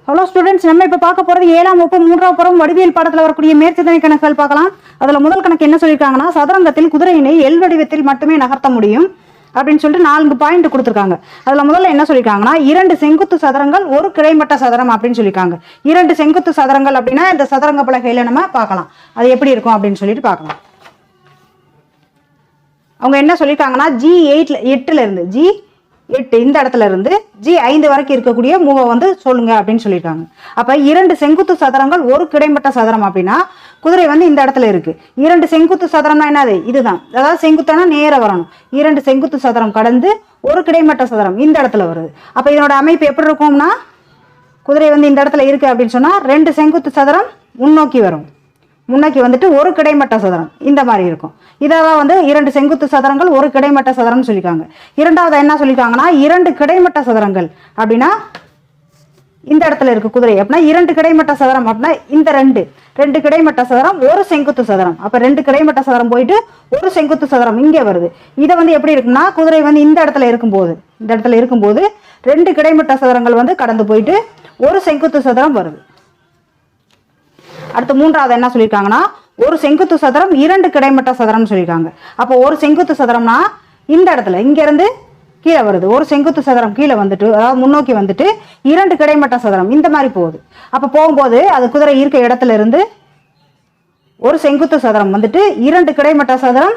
Hello students, நம்ம இப்போ பார்க்க போகிறது 7ஆம் வகுப்பு 3ஆம் பருவம் வடிவியல் பாடத்தில் வரக்கூடிய மேற்சிந்தனை கணக்குகள் பார்க்கலாம். அதில் முதல் கணக்கு என்ன சொல்லியிருக்காங்கன்னா, சதுரங்கத்தில் குதிரையினை எல் வடிவத்தில் மட்டுமே நகர்த்த முடியும் அப்படின்னு சொல்லிட்டு 4 பாயிண்ட் கொடுத்துருக்காங்க. அதில் முதல்ல என்ன சொல்லியிருக்காங்கன்னா, 2 செங்குத்து சதுரங்கள் ஒரு கிடைமட்ட சதுரம் அப்படின்னு சொல்லியிருக்காங்க. 2 செங்குத்து சதுரங்கள் அப்படின்னா இந்த சதுரங்க பலகையில் நம்ம பார்க்கலாம், அது எப்படி இருக்கும் அப்படின்னு சொல்லிட்டு பார்க்கலாம். அவங்க என்ன சொல்லியிருக்காங்கன்னா, G8 இருந்து G8 இந்த இடத்துல இருந்து G5 வரைக்கும் இருக்கக்கூடிய மூவை வந்து சொல்லுங்க அப்படின்னு சொல்லியிருக்காங்க. அப்ப 2 செங்குத்து சதுரங்கள் ஒரு கிடைமட்ட சதுரம் அப்படின்னா குதிரை வந்து இந்த இடத்துல இருக்கு. 2 செங்குத்து சதுரம்னா என்னது? இதுதான். அதாவது செங்குத்தானா நேர வரணும். 2 செங்குத்து சதுரம் கடந்து ஒரு கிடைமட்ட சதுரம் இந்த இடத்துல வருது. அப்ப இதனோட அமைப்பு எப்படி இருக்கும்னா, குதிரை வந்து இந்த இடத்துல இருக்கு அப்படின்னு சொன்னா 2 செங்குத்து சதுரம் முன்னோக்கி வரும். முன்னோக்கி வந்துட்டு ஒரு கிடைமட்ட சதுரம் இந்த மாதிரி இருக்கும். இதான் வந்து 2 செங்குத்து சதுரங்கள் ஒரு கிடைமட்ட சதுரம்னு சொல்லியிருக்காங்க. இரண்டாவது என்ன சொல்லியிருக்காங்கன்னா, 2 கிடைமட்ட சதுரங்கள் அப்படின்னா இந்த இடத்துல இருக்கு குதிரை அப்படின்னா 2 கிடைமட்ட சதுரம் அப்படின்னா இந்த ரெண்டு கிடைமட்ட சதுரம் ஒரு செங்குத்து சதுரம். அப்ப 2 கிடைமட்ட சதுரம் போயிட்டு ஒரு செங்குத்து சதுரம் இங்கே வருது. இதை வந்து எப்படி இருக்குன்னா, குதிரை வந்து இந்த இடத்துல இருக்கும்போது 2 கிடைமட்ட சதுரங்கள் வந்து கடந்து போயிட்டு ஒரு செங்குத்து சதுரம் வருது. அடுத்து மூன்றாவது என்ன சொல்லியிருக்காங்கன்னா, ஒரு செங்குத்து சதுரம் 2 கிடைமட்ட சதுரம்னு சொல்லியிருக்காங்க. அப்போ ஒரு செங்குத்து சதுரம்னா இந்த இடத்துல இங்க இருந்து கீழே வருது. ஒரு செங்குத்து சதுரம் கீழே வந்துட்டு அதாவது முன்னோக்கி வந்துட்டு 2 கிடைமட்ட சதுரம் இந்த மாதிரி போகுது. அப்ப போகும்போது அது குதிரை இருக்க இடத்துல இருந்து ஒரு செங்குத்து சதுரம் வந்துட்டு 2 கிடைமட்ட சதுரம்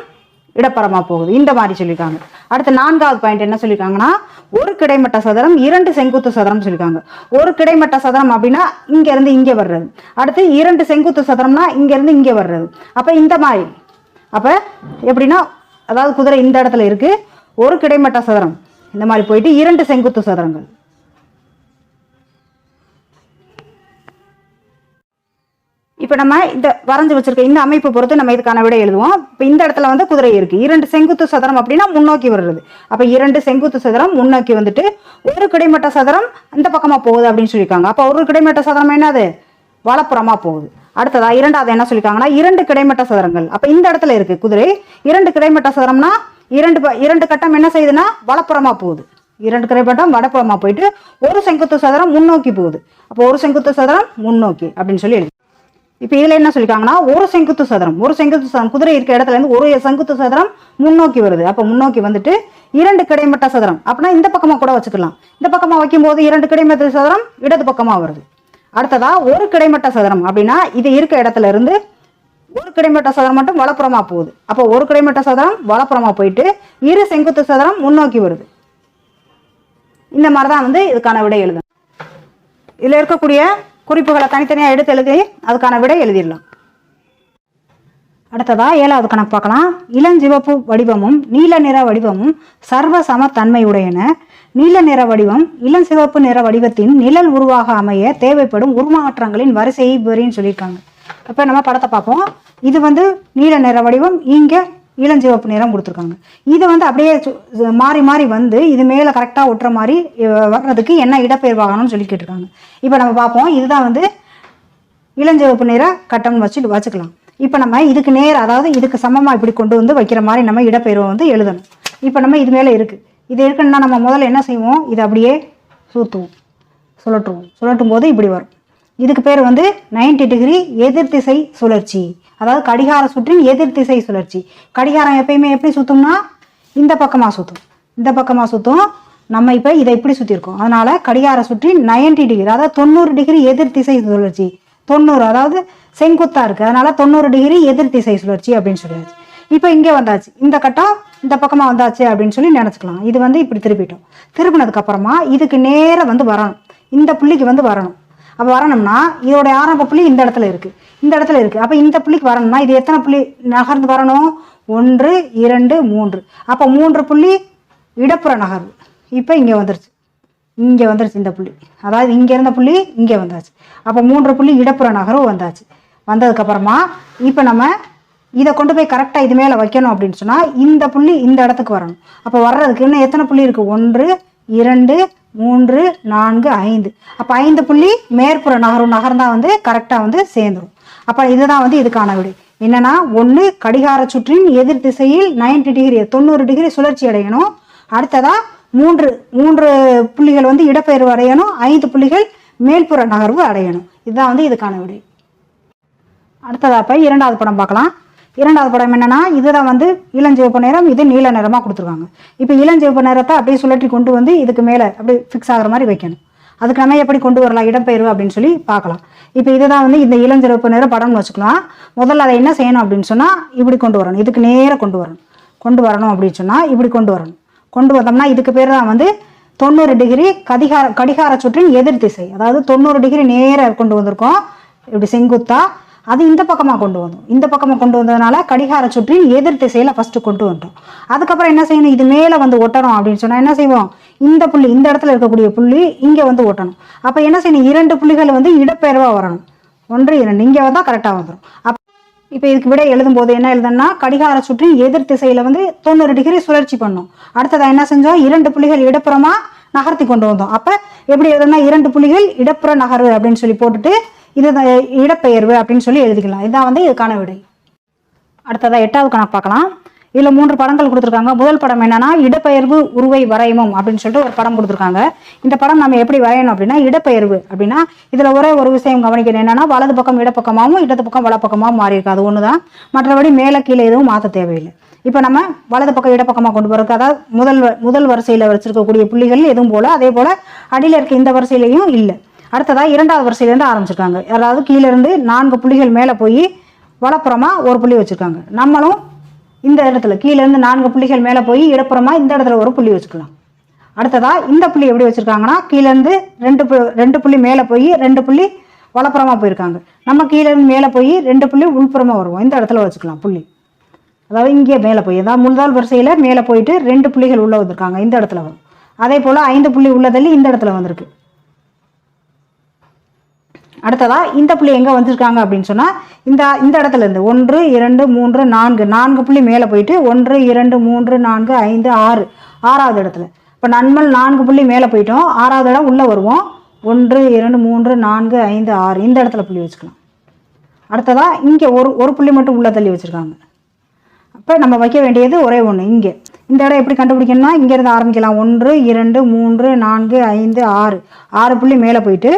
இடப்பரமா போகுது இந்த மாதிரி சொல்லியிருக்காங்க. அடுத்து 4வது பாயிண்ட் என்ன சொல்லியிருக்காங்கன்னா, ஒரு கிடைமட்ட சதுரம் 2 செங்குத்து சதுரம் சொல்லியிருக்காங்க. ஒரு கிடைமட்ட சதுரம் அப்படின்னா இங்க இருந்து இங்கே வர்றது. அடுத்து 2 செங்குத்து சதுரம்னா இங்க இருந்து இங்கே வர்றது. அப்ப இந்த மாதிரி அப்ப எப்படின்னா, அதாவது குதிரை இந்த இடத்துல இருக்கு, ஒரு கிடைமட்ட சதுரம் இந்த மாதிரி போயிட்டு 2 செங்குத்து சதுரங்கள். இப்ப நம்ம இந்த வரைஞ்சு வச்சிருக்க இந்த அமைப்பு பொறுத்து நம்ம இதுக்கான விடை எழுதுவோம். இப்ப இந்த இடத்துல வந்து குதிரை இருக்கு, 2 செங்குத்து சதுரம் அப்படின்னா முன்னோக்கி வருது. அப்ப 2 செங்குத்து சதுரம் முன்னோக்கி வந்துட்டு ஒரு கிடைமட்ட சதுரம் இந்த பக்கமா போகுது அப்படின்னு சொல்லியிருக்காங்க. அப்ப ஒரு கிடைமட்ட சதுரம் என்னது? வலப்புறமா போகுது. அடுத்ததா இரண்டாவது என்ன சொல்லியிருக்காங்கன்னா, 2 கிடைமட்ட சதுரங்கள். அப்ப இந்த இடத்துல இருக்கு குதிரை 2 கிடைமட்ட சதுரம்னா இரண்டு கட்டம் என்ன செய்யுதுன்னா வலப்புறமா போகுது. 2 கிடைமட்டம் வடப்புறமா போயிட்டு ஒரு செங்குத்து சதுரம் முன்னோக்கி போகுது. அப்போ ஒரு செங்குத்து சதுரம் முன்னோக்கி அப்படின்னு சொல்லி எழுதி. இப்ப இதுல என்ன சொல்லிருக்காங்கன்னா, ஒரு செங்குத்து சதுரம் குதிரை இருக்க இடத்துல இருந்து ஒரு செங்குத்து சதுரம் முன்னோக்கி வருது. அப்ப முன்னோக்கி வந்துட்டு 2 கிடைமட்ட சதுரம் அப்படின்னா இந்த பக்கமா கூட வச்சுக்கலாம். இந்த பக்கமா வைக்கும் போது 2 கிடைமட்ட சதுரம் இடது பக்கமா வருது. அடுத்ததா ஒரு கிடைமட்ட சதுரம் அப்படின்னா இது இருக்க இடத்துல இருந்து ஒரு கிடைமட்ட சதுரம் மட்டும் வலப்புறமா போகுது. அப்போ ஒரு கிடைமட்ட சதுரம் வலப்புறமா போயிட்டு 2 செங்குத்து சதுரம் முன்னோக்கி வருது. இந்த மாதிரிதான் வந்து இதுக்கான விடை எழுதணும். இதுல இருக்கக்கூடிய குறிப்புகளை தனித்தனியா எடுத்து எழுதி அதுக்கான விடை எழுதிடலாம். அடுத்ததா 7வது கணக்கு பார்க்கலாம். இளஞ்சிவப்பு வடிவமும் நீல நிற வடிவமும் சர்வ சமத்தன்மையுடையன. நீல நிற வடிவம் இளஞ்சிவப்பு நிற வடிவத்தின் நிழல் உருவாக அமைய தேவைப்படும் உருமாற்றங்களின் வரிசையை விவரின்னு சொல்லியிருக்காங்க. அப்ப நம்ம படத்தை பார்ப்போம். இது வந்து நீல நிற வடிவம், இங்க இளஞ்சிவப்பு நிறம் கொடுத்துருக்காங்க. இது வந்து அப்படியே மாறி மாறி வந்து இது மேல கரெக்டா ஒட்டுற மாதிரி வர்றதுக்கு என்ன இடப்பெயர்வாகணும்னு சொல்லி கேட்டிருக்காங்க. இப்ப நம்ம பார்ப்போம். இதுதான் வந்து இளஞ்சிவப்பு நிற கட்டம்னு வச்சுக்கலாம். இப்ப நம்ம இதுக்கு நேர் அதாவது இதுக்கு சமமா இப்படி கொண்டு வந்து வைக்கிற மாதிரி நம்ம இடப்பெயர்வை வந்து எழுதணும். இப்ப நம்ம இது மேல இருக்கு, இது இருக்குன்னா நம்ம முதல்ல என்ன செய்வோம், இதை அப்படியே சுழட்டும் போது இப்படி வரும். இதுக்கு பேர் வந்து 90 டிகிரி எதிர் திசை சுழற்சி, அதாவது கடிகார சுற்றின் எதிர் திசை சுழற்சி. கடிகாரம் எப்பயுமே எப்படி சுத்தும்னா இந்த பக்கமா சுத்தும். நம்ம இப்ப இதை இப்படி சுத்திருக்கோம், அதனால கடிகார சுற்றின் 90 டிகிரி அதாவது 90 டிகிரி எதிர் திசை சுழற்சி. 90 அதாவது செங்குத்தா இருக்கு, அதனால 90 டிகிரி எதிர் திசை சுழற்சி அப்படின்னு சொல்லியாச்சு. இப்ப இங்கே வந்தாச்சு, இந்த கட்டம் இந்த பக்கமா வந்தாச்சு அப்படின்னு சொல்லி நினைச்சுக்கலாம். இது வந்து இப்படி திருப்பினதுக்கு அப்புறமா இதுக்கு நேர வந்து வரணும், இந்த புள்ளிக்கு வந்து வரணும். அப்ப வரணும்னா இதோட ஆரம்ப புள்ளி இந்த இடத்துல இருக்கு. அப்ப இந்த புள்ளிக்கு வரணும்னா இது எத்தனை புள்ளி நகர்ந்து வரணும்? 1 2 3. அப்ப 3 புள்ளி இடப்புற நகர்வு. இப்ப இங்க வந்துருச்சு இந்த புள்ளி, அதாவது இங்க இருந்த புள்ளி இங்க வந்தாச்சு. அப்ப 3 புள்ளி இடப்புற நகர்வு வந்தாச்சு. வந்ததுக்கு அப்புறமா இப்ப நம்ம இதை கொண்டு போய் கரெக்டா இது மேல வைக்கணும் அப்படின்னு சொன்னா இந்த புள்ளி இந்த இடத்துக்கு வரணும். அப்ப வர்றதுக்கு இன்னும் எத்தனை புள்ளி இருக்கு? 1 2 3 4 5. அப்ப 5 புள்ளி மேற்புற நகர்ந்தா வந்து கரெக்டா வந்து சேர்ந்துடும். அப்ப இதுதான் வந்து இதுக்கான விடை. என்னன்னா, 1 கடிகார சுற்றின் எதிர் திசையில் 90 டிகிரி 90 டிகிரி சுழற்சி அடையணும். அடுத்ததா 3 புள்ளிகள் வந்து இடப்பெயர்வு அடையணும். 5 புள்ளிகள் மேல்புற நகர்வு அடையணும். இதுதான் வந்து இதுக்கான விடை. அடுத்ததா இப்போ இரண்டாவது படம் பார்க்கலாம். இரண்டாவது படம் என்னன்னா, இதுதான் வந்து இளஞ்சிவப்பு நிறம், இது நீல நிறமாக கொடுத்துருக்காங்க. இப்போ இளஞ்சிவப்பு நிறத்தை அப்படியே சுழற்றி கொண்டு வந்து இதுக்கு மேலே அப்படியே ஃபிக்ஸ் ஆகிற மாதிரி வைக்கணும். அதுக்கு நம்ம எப்படி கொண்டு வரலாம், இடம்பெயர்வு அப்படின்னு சொல்லி பார்க்கலாம். இப்போ இதுதான் வந்து இந்த இளஞ்சிவப்பு நிற படம்னு வச்சுக்கலாம். முதல்ல அதை என்ன செய்யணும் அப்படின்னு சொன்னால், இப்படி கொண்டு வரணும், இதுக்கு நேராக கொண்டு வரணும் அப்படின்னு சொன்னால் இப்படி கொண்டு வரணும். கொண்டு வந்தோம்னா இதுக்கு பேர் தான் வந்து 90 டிகிரி கடிகார சுற்றின் எதிர் திசை. அதாவது 90 டிகிரி நேராக கொண்டு வந்திருக்கோம், இப்படி செங்குத்தா. அது இந்த பக்கமாக கொண்டு வந்தோம். இந்த பக்கமாக கொண்டு வந்ததுனால கடிகார சுற்றின் எதிர் திசையில் ஃபஸ்ட்டு கொண்டு வந்துட்டோம். அதுக்கப்புறம் என்ன செய்யணும், இது மேலே வந்து ஒட்டணும் அப்படின்னு சொன்னால் என்ன செய்வோம், இந்த புள்ளி, இந்த இடத்துல இருக்கக்கூடிய புள்ளி இங்கே வந்து ஒட்டணும். அப்போ என்ன செய்யணும், 2 புள்ளிகள் வந்து இடப்பெயர்வாக வரணும். 1 2 இங்கே வந்தால் கரெக்டாக வந்துடும். இப்போ இதுக்கு விட எழுதும்போது என்ன எழுதணும்னா, கடிகார சுற்றின் எதிர் திசையில் வந்து 90 டிகிரி சுழற்சி பண்ணோம். அடுத்ததாக என்ன செஞ்சோம், 2 புள்ளிகள் இடப்புறமாக நகர்த்தி கொண்டு வந்தோம். அப்போ எப்படி எழுதுனா, 2 புள்ளிகள் இடப்புற நகர்வு அப்படின்னு சொல்லி போட்டுட்டு இது இடப்பெயர்வு அப்படின்னு சொல்லி எழுதிக்கலாம். இதுதான் வந்து இதுக்கான விடை. அடுத்ததாக 8வது கணக்கு பார்க்கலாம். இதில் 3 படங்கள் கொடுத்துருக்காங்க. முதல் படம் என்னன்னா, இடப்பெயர்வு உருவை வரையவும் அப்படின்னு சொல்லிட்டு ஒரு படம் கொடுத்துருக்காங்க. இந்த படம் நம்ம எப்படி வரையணும் அப்படின்னா, இடப்பெயர்வு அப்படின்னா இதில் ஒரே ஒரு விஷயம் கவனிக்கணும், என்னன்னா வலது பக்கம் இடப்பக்கமாகவும் இடது பக்கம் வலப்பக்கமாகவும் மாறி இருக்கு, அது ஒன்று தான். மற்றபடி மேலே கீழே எதுவும் மாற்ற தேவையில்லை. இப்போ நம்ம வலது பக்கம் இடப்பக்கமாக கொண்டு போகிறதுக்கு, அதாவது முதல் வரிசையில் வச்சிருக்கக்கூடிய புள்ளிகள் எதுவும் போல, அதே போல் அடியில் இருக்க இந்த வரிசையிலையும் இல்லை. அடுத்ததாக 2வது வரிசையிலேருந்து ஆரம்பிச்சிருக்காங்க. அதாவது கீழேருந்து 4 புள்ளிகள் மேலே போய் வலப்புறமாக ஒரு புள்ளி வச்சுருக்காங்க. நம்மளும் இந்த இடத்துல கீழேருந்து 4 புள்ளிகள் மேலே போய் இடப்புறமாக இந்த இடத்துல ஒரு புள்ளி வச்சுக்கலாம். அடுத்ததாக இந்த புள்ளி எப்படி வச்சுருக்காங்கன்னா, கீழேருந்து 2 புள்ளி மேலே போய் 2 புள்ளி வலப்புறமாக போயிருக்காங்க. நம்ம கீழேருந்து மேலே போய் 2 புள்ளி உள்புறமாக வருவோம், இந்த இடத்துல வச்சுக்கலாம் புள்ளி. அதாவது இங்கே மேலே போய், அதாவது முதல் வரிசையில் மேலே போயிட்டு 2 புள்ளிகள் உள்ளே வந்திருக்காங்க, இந்த இடத்துல வரும். அதே போல் 5 புள்ளி உள்ளதில் இந்த இடத்துல வந்திருக்கு. அடுத்ததா இந்த புள்ளி எங்கே வந்திருக்காங்க அப்படின்னு சொன்னால், இந்த இடத்துல இருந்து 1 2 3 4 புள்ளி மேலே போயிட்டு 1 2 3 4 5 6 6வது இடத்துல. இப்போ நம்ம 4 புள்ளி மேலே போயிட்டோம், 6வது இடம் உள்ளே வருவோம். 1 2 3 4 5 6 இந்த இடத்துல புள்ளி வச்சுக்கலாம். அடுத்ததா இங்கே ஒரு புள்ளி மட்டும் உள்ளே தள்ளி வச்சுருக்காங்க. அப்போ நம்ம வைக்க வேண்டியது ஒரே ஒன்று. இங்கே இந்த இடம் எப்படி கண்டுபிடிக்கணும்னா, இங்கேருந்து ஆரம்பிக்கலாம். 1 2 3 4 5 6 6 புள்ளி மேலே போயிட்டு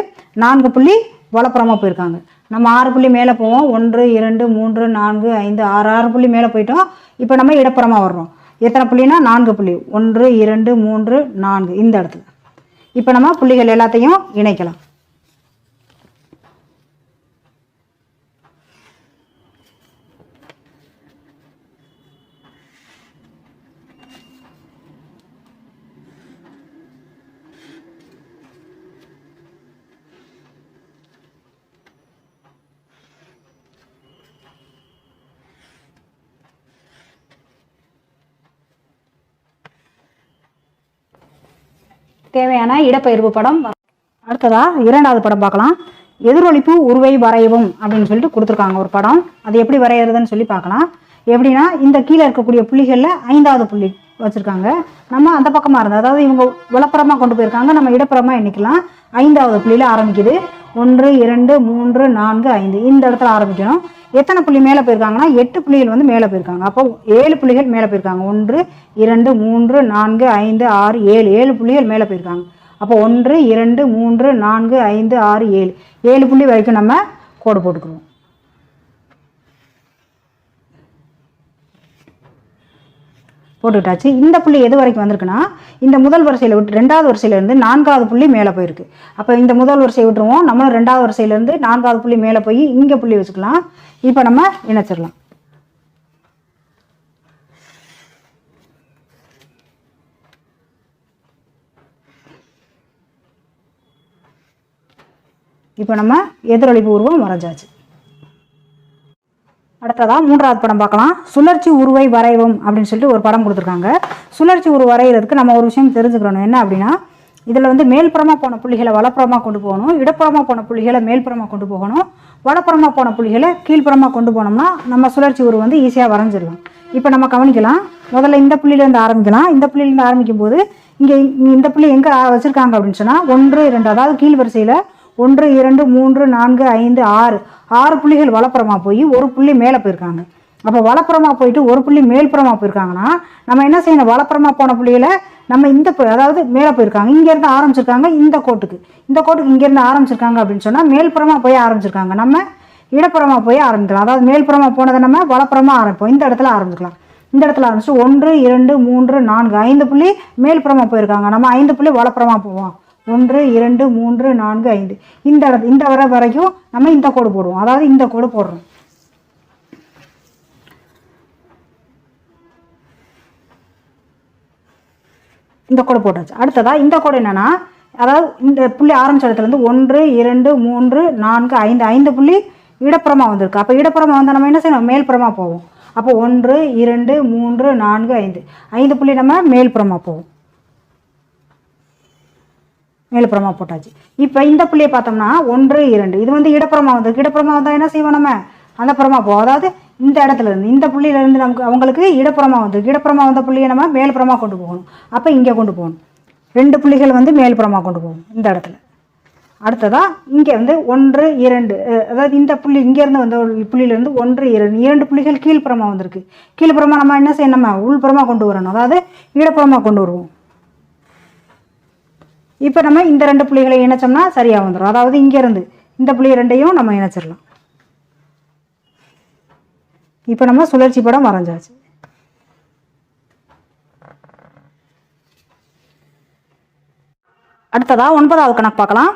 4 புள்ளி வலப்புறமாக போயிருக்காங்க. நம்ம 6 புள்ளி மேலே போவோம். 1 2 3 4 5 6 புள்ளி மேலே போயிட்டோம். இப்போ நம்ம இடப்புறமாக வர்றோம். எத்தனை புள்ளினா 4 புள்ளி, 1 2 3 4 இந்த இடத்துல. இப்போ நம்ம புள்ளிகள் எல்லாத்தையும் இணைக்கலாம். தேவையான இடப்பெயர்வு படம். அடுத்ததா 2வது படம் பார்க்கலாம். எதிரொலிப்பு உருவை வரையவும் அப்படின்னு சொல்லிட்டு கொடுத்துருக்காங்க ஒரு படம். அது எப்படி வரைகிறதுன்னு சொல்லி பார்க்கலாம். எப்படின்னா, இந்த கீழே இருக்கக்கூடிய புள்ளிகளில் 5வது புள்ளி வச்சுருக்காங்க. நம்ம அந்த பக்கமாக இருந்தோம், அதாவது இவங்க வலப்புறமாக கொண்டு போயிருக்காங்க, நம்ம இடப்புறமாக எண்ணிக்கலாம். 5வது புள்ளியில் ஆரம்பிக்குது. 1 2 3 4 5 இந்த இடத்துல ஆரம்பிக்கணும். எத்தனை புள்ளி மேலே போயிருக்காங்கன்னா, 8 புள்ளிகள் வந்து மேலே போயிருக்காங்க. அப்போ 7 புள்ளிகள் மேலே போயிருக்காங்க. 1 2 3 4 5 6 7 புள்ளிகள் மேலே போயிருக்காங்க. அப்போ 1 2 3 4 5 6 7 புள்ளி வரைக்கும் நம்ம கோடு போட்டுக்குருவோம். போட்டுக்கிட்டாச்சு. இந்த புள்ளி எது வரைக்கும் வந்திருக்குன்னா, இந்த முதல் வரிசையில் விட்டு 2வது வரிசையிலேருந்து 4வது புள்ளி மேலே போயிருக்கு. அப்போ இந்த முதல் வரிசையை விட்டுருவோம். நம்மளும் 2வது வரிசையிலேருந்து 4வது புள்ளி மேலே போய் இங்கே புள்ளி வச்சுக்கலாம். இப்போ நம்ம இணைச்சிடலாம். இப்போ நம்ம எதிரொலிப்பு உருவம் வரைஞ்சாச்சு. அடுத்ததா 3வது படம் பார்க்கலாம். சுழற்சி உருவை வரைவும் அப்படின்னு சொல்லிட்டு ஒரு படம் கொடுத்துருக்காங்க. சுழற்சி உருவ வரைகிறதுக்கு நம்ம ஒரு விஷயம் தெரிஞ்சுக்கிறோம். என்ன அப்படின்னா, இதில் வந்து மேல்புறமாக போன புள்ளிகளை வலப்புறமாக கொண்டு போகணும், இடப்புறமாக போன புள்ளிகளை மேல்புறமாக கொண்டு போகணும், வலப்புறமாக போன புள்ளிகளை கீழ்ப்புறமாக கொண்டு போனோம்னா நம்ம சுழற்சி உருவம் வந்து ஈஸியாக வரைஞ்சிடலாம். இப்போ நம்ம கவனிக்கலாம். முதல்ல இந்த புள்ளியிலேருந்து ஆரம்பிக்கலாம். இந்த புள்ளியிலேருந்து ஆரம்பிக்கும் போது இங்கே இந்த புள்ளி எங்கே வச்சுருக்காங்க அப்படின்னு சொன்னால், 1 2 அதாவது கீழ் வரிசையில் 1 2 3 4 5 6 புள்ளிகள் வலப்புறமாக போய் ஒரு புள்ளி மேலே போயிருக்காங்க. அப்போ வலப்புறமாக போயிட்டு ஒரு புள்ளி மேல்புறமாக போயிருக்காங்கன்னா நம்ம என்ன செய்யணும், வலப்புறமாக போன புள்ளிகளை நம்ம அதாவது மேலே போயிருக்காங்க, இங்கேருந்து ஆரம்பிச்சிருக்காங்க இந்த கோட்டுக்கு இங்கேருந்து ஆரம்பிச்சிருக்காங்க அப்படின்னு சொன்னால் மேல்புறமாக போய் ஆரம்பிச்சிருக்காங்க. நம்ம இடப்புறமாக போய் ஆரம்பிக்கலாம். அதாவது மேல்புறமாக போனதை நம்ம வலப்புறமாக ஆரம்பிப்போம். இந்த இடத்துல ஆரம்பிக்கலாம். இந்த இடத்துல ஆரம்பிச்சு 1 2 3 4 5 புள்ளி மேல்புறமாக போயிருக்காங்க. நம்ம 5 புள்ளி வலப்புறமாக போவோம். 1 2 3 4 5 இந்த வரைக்கும் நம்ம இந்த கோடு போடுவோம். அதாவது இந்த கோடு போடுறோம். இந்த கோடு போட்டாச்சு. அடுத்ததா இந்த கோடு என்னன்னா, அதாவது இந்த புள்ளி ஆரம்பிச்ச இடத்துல இருந்து 1 2 3 4 5 புள்ளி இடப்புறமா வந்திருக்கு. அப்போ இடப்புறமா வந்தால் நம்ம என்ன செய்யணும், மேல்புறமா போவோம். அப்போ 1 2 3 4 5 புள்ளி நம்ம மேல்புறமா போவோம். மேல்புறமா போட்டாச்சு. இப்போ இந்த புள்ளியை பார்த்தோம்னா 1 2 இது வந்து இடப்புறமா வந்திருக்கு. இடப்புறமா வந்தால் என்ன செய்வோம், நம்ம அந்த புறமா போவோம். அதாவது இந்த இடத்துல இருந்து இந்த புள்ளியில இருந்து நமக்கு அவங்களுக்கு இடப்புறமா வந்திருக்கு. இடப்புறமா வந்த புள்ளியை நம்ம மேல்புறமா கொண்டு போகணும். அப்போ இங்கே கொண்டு போகணும். 2 புள்ளிகள் வந்து மேல்புறமா கொண்டு போகணும் இந்த இடத்துல. அடுத்ததா இங்கே வந்து 1 2 அதாவது இந்த புள்ளி இங்கேருந்து வந்த புள்ளியிலேருந்து 1 2 புள்ளிகள் கீழ்ப்புறமா வந்திருக்கு. கீழ்ப்புறமா நம்ம என்ன செய்யணும், நம்ம உள்புறமா கொண்டு வரணும். அதாவது இடப்புறமா கொண்டு வருவோம். இப்போ நம்ம இந்த 2 புள்ளிகளை இணைச்சோம்னா சரியாக வந்துடும். அதாவது இங்கேருந்து இந்த புள்ளி 2ஐயும் நம்ம இணைச்சிடலாம். இப்போ நம்ம சுழற்சி படம் வரைஞ்சாச்சு. அடுத்ததா 9வது கணக்கு பார்க்கலாம்.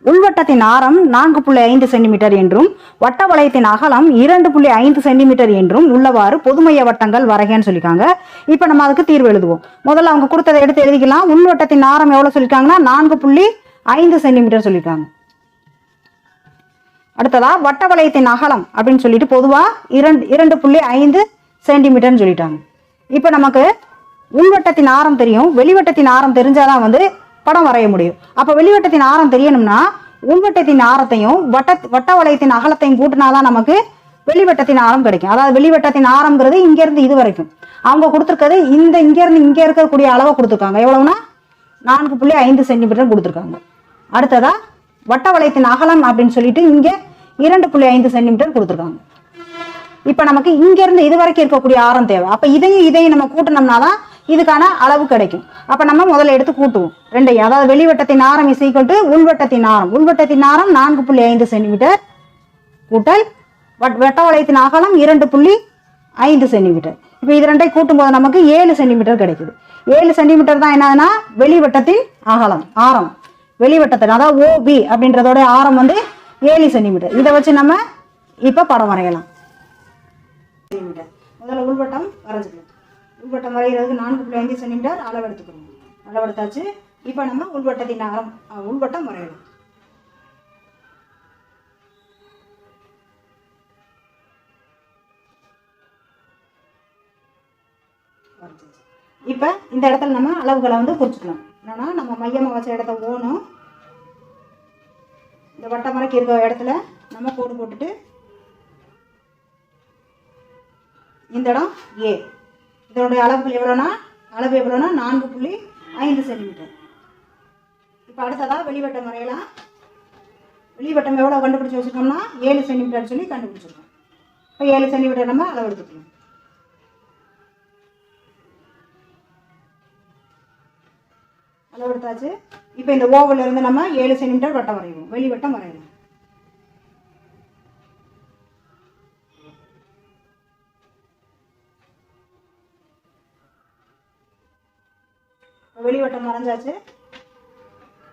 உள்வட்டத்தின் ஆரம் 4.5 சென்டிமீட்டர் என்றும் வட்ட வளையத்தின் அகலம் 2.5 சென்டிமீட்டர் என்றும் உள்ளவாறு பொதுமைய வட்டங்கள் வரைகன்னு சொல்லியிருக்காங்க. இப்போ நம்ம அதுக்கு தீர்வு எழுதுவோம். முதல்ல அவங்க கொடுத்ததை எடுத்து எழுதிக்கலாம். உள்வட்டத்தின் ஆரம் எவ்வளோ சொல்லியிருக்காங்கன்னா 4.5 சென்டிமீட்டர் சொல்லியிருக்காங்க. அடுத்ததா வட்ட வளையத்தின் அகலம் அப்படின்னு சொல்லிட்டு பொதுவாக 2.5 சென்டிமீட்டர்னு சொல்லிட்டாங்க. இப்போ நமக்கு உள்வட்டத்தின் ஆரம் தெரியும், வெளிவட்டத்தின் ஆரம் தெரிஞ்சாதான் வந்து படம் வரைய முடியும். அப்போ வெளிவட்டத்தின் ஆரம் தெரியணும்னா உள்வட்டத்தின் ஆரத்தையும் வட்ட வளையத்தின் அகலத்தையும் கூட்டினாதான் நமக்கு வெளிவட்டத்தின் ஆரம் கிடைக்கும். அதாவது வெளிவட்டத்தின் ஆரம்ங்கிறது இங்கேருந்து இது வரைக்கும். அவங்க கொடுத்துருக்கிறது இங்கேருந்து இங்கே இருக்கக்கூடிய அளவை கொடுத்துருக்காங்க. எவ்வளவுனா 4.5 சென்டிமீட்டர் கொடுத்துருக்காங்க. அடுத்ததா வட்ட வளையத்தின் அகலம் அப்படின்னு சொல்லிட்டு இங்கே 2.5 சென்டிமீட்டர் கொடுத்துருக்காங்க. இப்போ நமக்கு இங்கேருந்து இது வரைக்கும் இருக்கக்கூடிய ஆரம் தேவை. அப்போ இதையும் நம்ம கூட்டினோம்னாதான் இதுக்கான அளவு கிடைக்கும். அப்போ நம்ம முதல்ல எடுத்து கூட்டுவோம் ரெண்டையும். அதாவது வெளிவட்டத்தின் ஆரம் இஸ் ஈக்குவல் டு உள்வட்டத்தின் ஆரம் 4.5 சென்டிமீட்டர் கூட்டல் வட்ட வளையத்தின் அகலம் 2.5 சென்டிமீட்டர். இப்போ இது ரெண்டையும் கூட்டும் போது நமக்கு 7 சென்டிமீட்டர் கிடைக்குது. 7 சென்டிமீட்டர் தான் என்னதுன்னா வெளிவட்டத்தின் ஆரம். வெளிவட்டத்தின் அதாவது OB அப்படின்றதோட ஆரம் வந்து 7 சென்டிமீட்டர். இதை வச்சு நம்ம இப்போ படம் வரையலாம். முதல்ல உள்வட்டம் வரைஞ்சிக்கலாம். உள்வட்டம் வரைகிறதுக்கு 4.5 சென்டிமீட்டர் அளவெடுத்துக்கணும். அளவெடுத்தாச்சு. இப்போ நம்ம உள்வட்டத்தின் உள்வட்டம் வரையலாம். இப்போ இந்த இடத்துல நம்ம அளவுகளை வந்து குறிச்சுக்கலாம். என்னன்னா நம்ம மையமாக வச்ச இடத்த ஓணும், இந்த வட்டம் வரைக்கும் இருக்கிற இடத்துல நம்ம கோடு போட்டுட்டு இந்த இடம் A. இதனுடைய அளவு எவ்வளோனா 4.5 சென்டிமீட்டர். இப்போ அடுத்ததாக வெளிவட்டம் வரையலாம். வெளிவட்டம் எவ்வளோ கண்டுபிடிச்சி வச்சுருக்கோம்னா 7 சென்டிமீட்டர் சொல்லி கண்டுபிடிச்சிருக்கோம். இப்போ 7 சென்டிமீட்டர் நம்ம அளவு எடுத்துக்கலாம். அளவு எடுத்தாச்சு. இப்போ இந்த ஓவல்ல இருந்து நம்ம 7 சென்டிமீட்டர் வட்டம் வரைவோம். வெளிவட்டம் வரையலாம். வெளிவட்டம் வரைஞ்சாச்சு.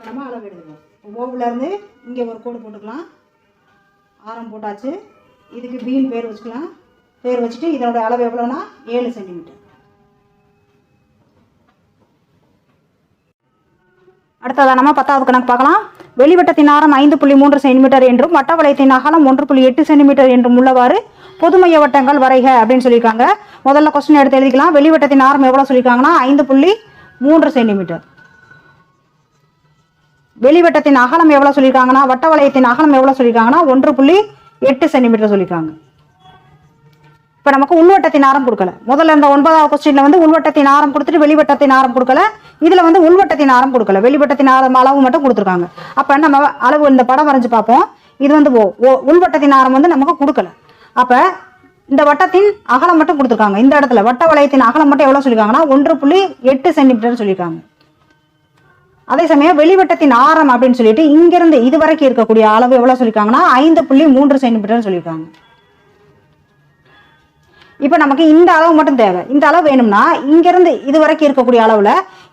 நம்ம அளவு எடுத்துக்கலாம். ஓவல்ல இருந்து இங்கே ஒரு கோடு போட்டுக்கலாம். ஆரம் போட்டாச்சு. இதுக்கு பீன் பேர் வச்சுக்கலாம். பேர் வச்சுட்டு இதனோட அளவு எவ்வளோனா 7 சென்டிமீட்டர். அடுத்ததாக நம்ம 10வது கணக்கு பார்க்கலாம். வெளிவட்டத்தின் ஆரம் 5.3 சென்டிமீட்டர் என்றும் வட்ட வளையத்தின் அகலம் 1.8 சென்டிமீட்டர் என்றும் உள்ளவாறு பொதுமைய வட்டங்கள் வரைக அப்படின்னு சொல்லியிருக்காங்க. முதல்ல கொஸ்டின் எடுத்து எழுதிக்கலாம். வெளிவட்டத்தின் ஆரம் எவ்வளோ சொல்லியிருக்காங்கன்னா 5.3 சென்டிமீட்டர். வெளிவட்டத்தின் அகலம் எவ்வளோ சொல்லியிருக்காங்கன்னா வட்ட வளையத்தின் அகலம் எவ்வளோ சொல்லியிருக்காங்கன்னா 1.8 சென்டிமீட்டர் சொல்லியிருக்காங்க. இப்போ நமக்கு உள்வட்டத்தின் ஆரம் கொடுக்கல. முதல்ல இந்த 9வது கொஸ்டின்ல வந்து உள்வட்டத்தின் ஆரம் கொடுத்துட்டு வெளிவட்டத்தின் ஆரம் கொடுக்கல. இதுல வந்து உள்வட்டத்தின் ஆரம் கொடுக்கல, வெளிவட்டத்தின் ஆரம் அளவு மட்டும் கொடுத்துருக்காங்க. அப்ப நம்ம அளவு இந்த படம் வரைஞ்சு பார்ப்போம். இது வந்து உள்வட்டத்தின் ஆரம் வந்து நமக்கு கொடுக்கல. அப்ப இந்த வட்டத்தின் அகலம் மட்டும் கொடுத்துருக்காங்க. இந்த இடத்துல வட்ட வளையத்தின் அகலம் மட்டும் எவ்வளவு சொல்லியிருக்காங்கன்னா 1.8 சென்டிமீட்டர் சொல்லியிருக்காங்க. அதே சமயம் வெளிவட்டத்தின் ஆரம் அப்படின்னு சொல்லிட்டு இங்கிருந்து இது வரைக்கும் இருக்கக்கூடிய அளவு எவ்வளவு சொல்லியிருக்காங்கன்னா 5.3 சென்டிமீட்டர் சொல்லியிருக்காங்க. இப்ப நமக்கு இந்த அளவு மட்டும் தேவை. இந்த அளவு வேணும்னா இங்கிருந்து இது வரைக்கும் இருக்கக்கூடிய அளவுல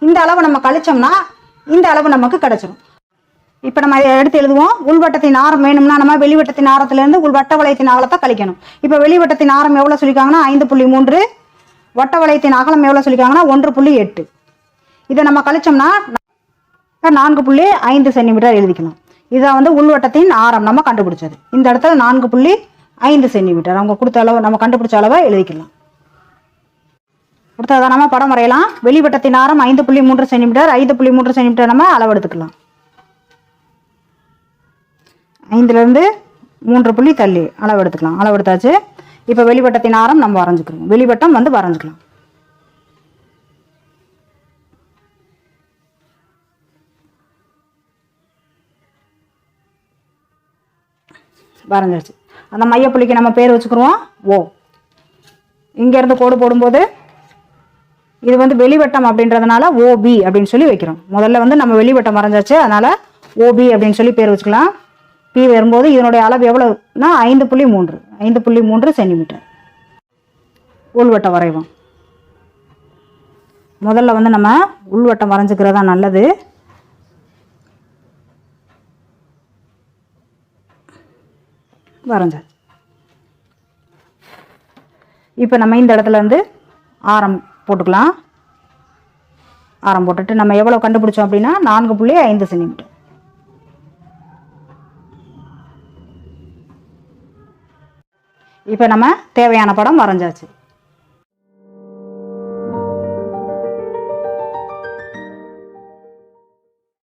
இந்த அளவை நம்ம கழிச்சோம்னா இந்த அளவு நமக்கு கிடைச்சிடும். இப்ப நம்ம இதை எடுத்து எழுதுவோம். உள்வட்டத்தின் ஆரம் வேணும்னா நம்ம வெளிவட்டத்தின் ஆரத்துல இருந்து வட்ட வளையத்தின் அகலத்தை கழிக்கணும். இப்ப வெளிவட்டத்தின் ஆரம் எவ்வளவு சொல்லியிருக்காங்கன்னா 5.3, வட்ட வளையத்தின் அகலம் எவ்வளவு சொல்லியிருக்காங்கன்னா 1.8. இதை நம்ம கழிச்சோம்னா 4.5 சென்டிமீட்டர் எழுதிக்கலாம். இதான் வந்து உள்வட்டத்தின் ஆரம் நம்ம கண்டுபிடிச்சது. இந்த இடத்துல 4.5 சென்டிமீட்டர் அவங்க கொடுத்த அளவு நம்ம கண்டுபிடிச்ச அளவை எழுதிக்கலாம். கொடுத்ததான் நம்ம படம் வரையலாம். வெளிவட்டத்தின் ஆரம் 5.3 சென்டிமீட்டர். 5.3 சென்டிமீட்டர் நம்ம அளவு எடுத்துக்கலாம். 5ல இருந்து 3 புள்ளி தள்ளி அளவு எடுத்துக்கலாம். அளவு எடுத்தாச்சு. இப்போ வெளிவட்டத்தின் ஆரம் நம்ம வரைஞ்சுக்கிறோம். வெளிவட்டம் வந்து வரைஞ்சுக்கலாம். வரைஞ்சிருச்சு. அந்த மையப்புள்ளிக்கு நம்ம பேர் வச்சுக்கிறோம் ஓ. இங்கேருந்து கோடு போடும்போது இது வந்து வெளிவட்டம் அப்படின்றதுனால ஓபி அப்படின்னு சொல்லி வைக்கிறோம். முதல்ல வந்து நம்ம வெளிவட்டம் வரைஞ்சாச்சு, அதனால ஓபி அப்படின்னு சொல்லி பேர் வச்சுக்கலாம். பி வரும்போது இதனுடைய அளவு எவ்வளவுனா 5.3 சென்டிமீட்டர். உள்வட்டம் வரைவோம். முதல்ல வந்து நம்ம உள்வட்டம் வரைஞ்சுக்கிறதா நல்லது. வரைஞ்சாச்சு. இப்போ நம்ம இந்த இடத்துல இருந்து ஆரம் போட்டுக்கலாம். ஆரம் போட்டுட்டு நம்ம எவ்வளோ கண்டுபிடிச்சோம் அப்படின்னா 4.5 சென்டிமீட்டர். இப்போ நம்ம தேவையான படம் வரைஞ்சாச்சு.